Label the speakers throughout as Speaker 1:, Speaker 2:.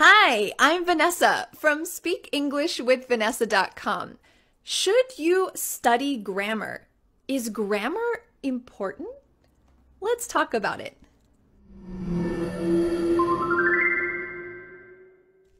Speaker 1: Hi, I'm Vanessa from SpeakEnglishWithVanessa.com. Should you study grammar? Is grammar important? Let's talk about it.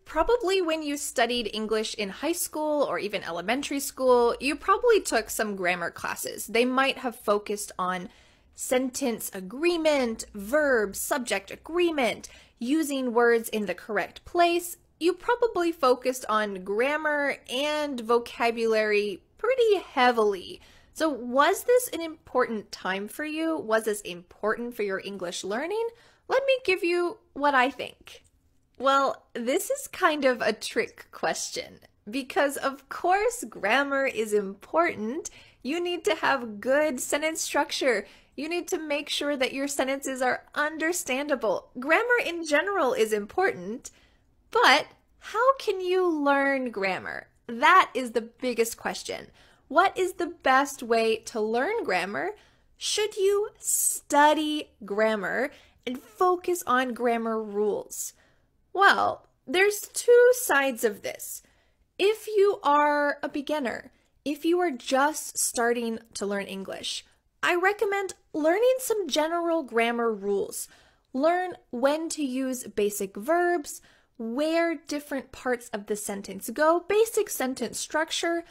Speaker 1: Probably when you studied English in high school or even elementary school, you probably took some grammar classes. They might have focused on sentence agreement, verb, subject agreement, using words in the correct place. You probably focused on grammar and vocabulary pretty heavily. So was this an important time for you? Was this important for your English learning? Let me give you what I think. Well, this is kind of a trick question because of course grammar is important. You need to have good sentence structure. You need to make sure that your sentences are understandable. Grammar in general is important, but how can you learn grammar? That is the biggest question. What is the best way to learn grammar? Should you study grammar and focus on grammar rules? Well, there's two sides of this. If you are a beginner, if you are just starting to learn English, I recommend learning some general grammar rules. Learn when to use basic verbs, where different parts of the sentence go, basic sentence structure.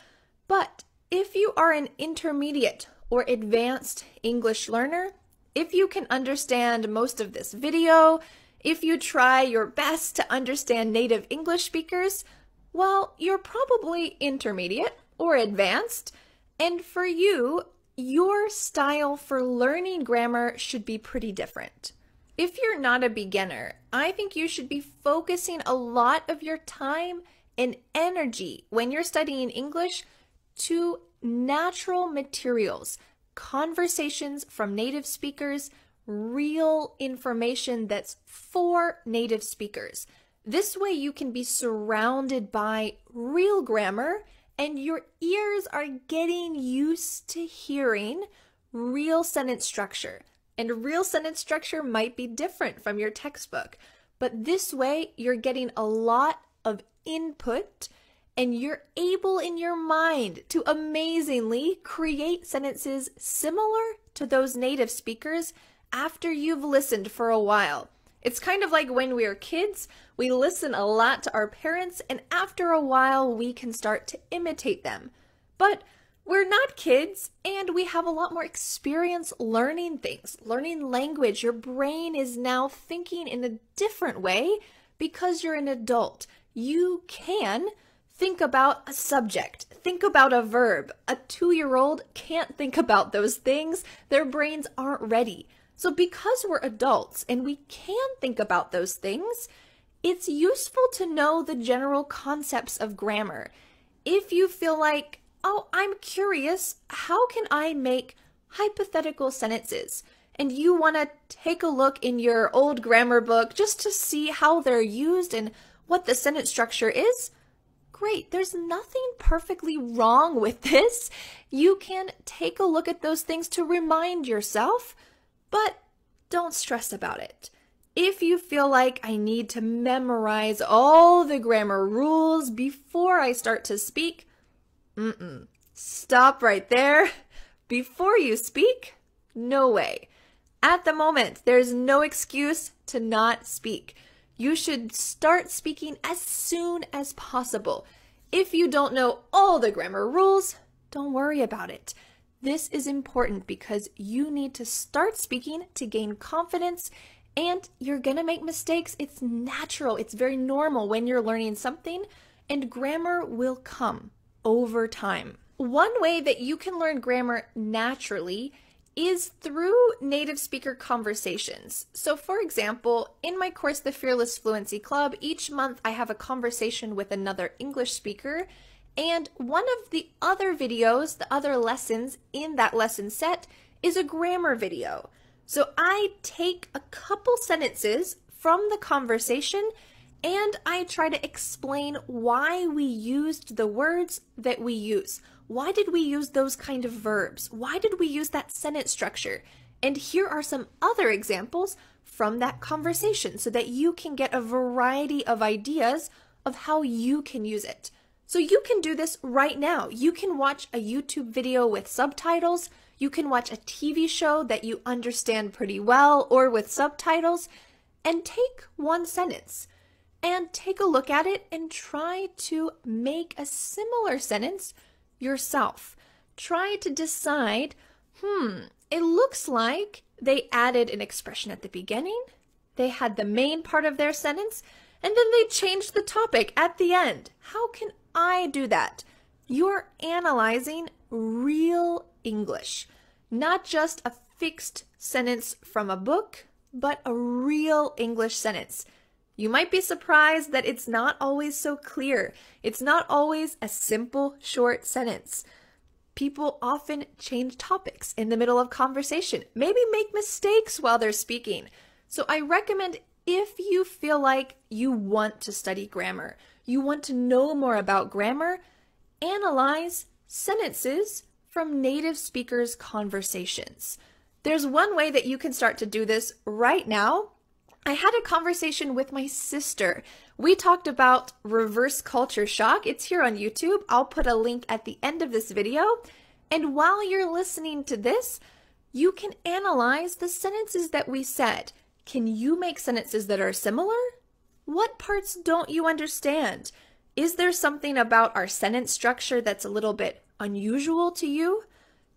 Speaker 1: But if you are an intermediate or advanced English learner, if you can understand most of this video, if you try your best to understand native English speakers, well, you're probably intermediate or advanced, and for you, your style for learning grammar should be pretty different. If you're not a beginner, I think you should be focusing a lot of your time and energy when you're studying English to natural materials, conversations from native speakers, real information that's for native speakers. This way you can be surrounded by real grammar and your ears are getting used to hearing real sentence structure. And real sentence structure might be different from your textbook, but this way you're getting a lot of input and you're able in your mind to amazingly create sentences similar to those native speakers after you've listened for a while. It's kind of like when we're kids, we listen a lot to our parents, and after a while we can start to imitate them. But we're not kids, and we have a lot more experience learning things, learning language. Your brain is now thinking in a different way because you're an adult. You can think about a subject, think about a verb. A 2-year-old can't think about those things. Their brains aren't ready. So because we're adults and we can think about those things, it's useful to know the general concepts of grammar. If you feel like, oh, I'm curious, how can I make hypothetical sentences? And you want to take a look in your old grammar book just to see how they're used and what the sentence structure is, great. There's nothing perfectly wrong with this. You can take a look at those things to remind yourself, but don't stress about it. If you feel like I need to memorize all the grammar rules before I start to speak, stop right there. Before you speak, no way. At the moment, there's no excuse to not speak. You should start speaking as soon as possible. If you don't know all the grammar rules, don't worry about it. This is important because you need to start speaking to gain confidence, and you're gonna make mistakes. It's natural. It's very normal when you're learning something, and grammar will come over time. One way that you can learn grammar naturally is through native speaker conversations. So for example, in my course, The Fearless Fluency Club, each month I have a conversation with another English speaker. And one of the other videos, the other lessons in that lesson set, is a grammar video. So I take a couple sentences from the conversation and I try to explain why we used the words that we use. Why did we use those kind of verbs? Why did we use that sentence structure? And here are some other examples from that conversation so that you can get a variety of ideas of how you can use it. So you can do this right now. You can watch a YouTube video with subtitles. You can watch a TV show that you understand pretty well or with subtitles, and take one sentence and take a look at it and try to make a similar sentence yourself. Try to decide, it looks like they added an expression at the beginning, they had the main part of their sentence, and then they changed the topic at the end. How can I do that? You're analyzing real English, not just a fixed sentence from a book, but a real English sentence. You might be surprised that it's not always so clear. It's not always a simple, short sentence. People often change topics in the middle of conversation, maybe make mistakes while they're speaking. So I recommend, if you feel like you want to study grammar, you want to know more about grammar, analyze sentences from native speakers' conversations. There's one way that you can start to do this right now. I had a conversation with my sister. We talked about reverse culture shock. It's here on YouTube. I'll put a link at the end of this video. And while you're listening to this, you can analyze the sentences that we said. Can you make sentences that are similar? What parts don't you understand? Is there something about our sentence structure that's a little bit unusual to you?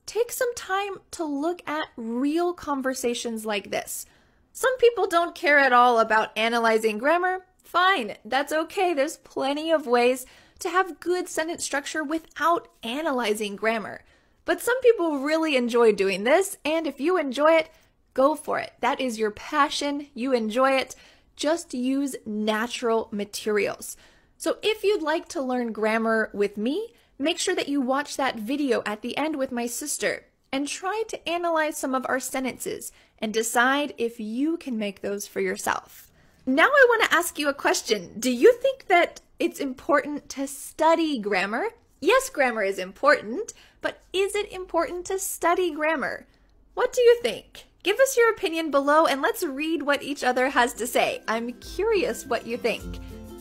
Speaker 1: Take some time to look at real conversations like this. Some people don't care at all about analyzing grammar. Fine, that's okay. There's plenty of ways to have good sentence structure without analyzing grammar. But some people really enjoy doing this, and if you enjoy it, go for it. That is your passion. You enjoy it. Just use natural materials. So if you'd like to learn grammar with me, make sure that you watch that video at the end with my sister and try to analyze some of our sentences and decide if you can make those for yourself. Now I want to ask you a question. Do you think that it's important to study grammar? Yes, grammar is important, but is it important to study grammar? What do you think? Give us your opinion below and let's read what each other has to say. I'm curious what you think.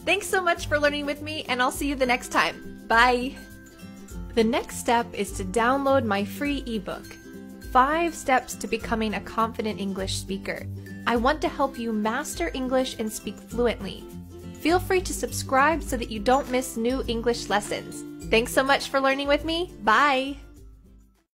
Speaker 1: Thanks so much for learning with me, and I'll see you the next time. Bye! The next step is to download my free ebook, 5 Steps to Becoming a Confident English Speaker. I want to help you master English and speak fluently. Feel free to subscribe so that you don't miss new English lessons. Thanks so much for learning with me. Bye!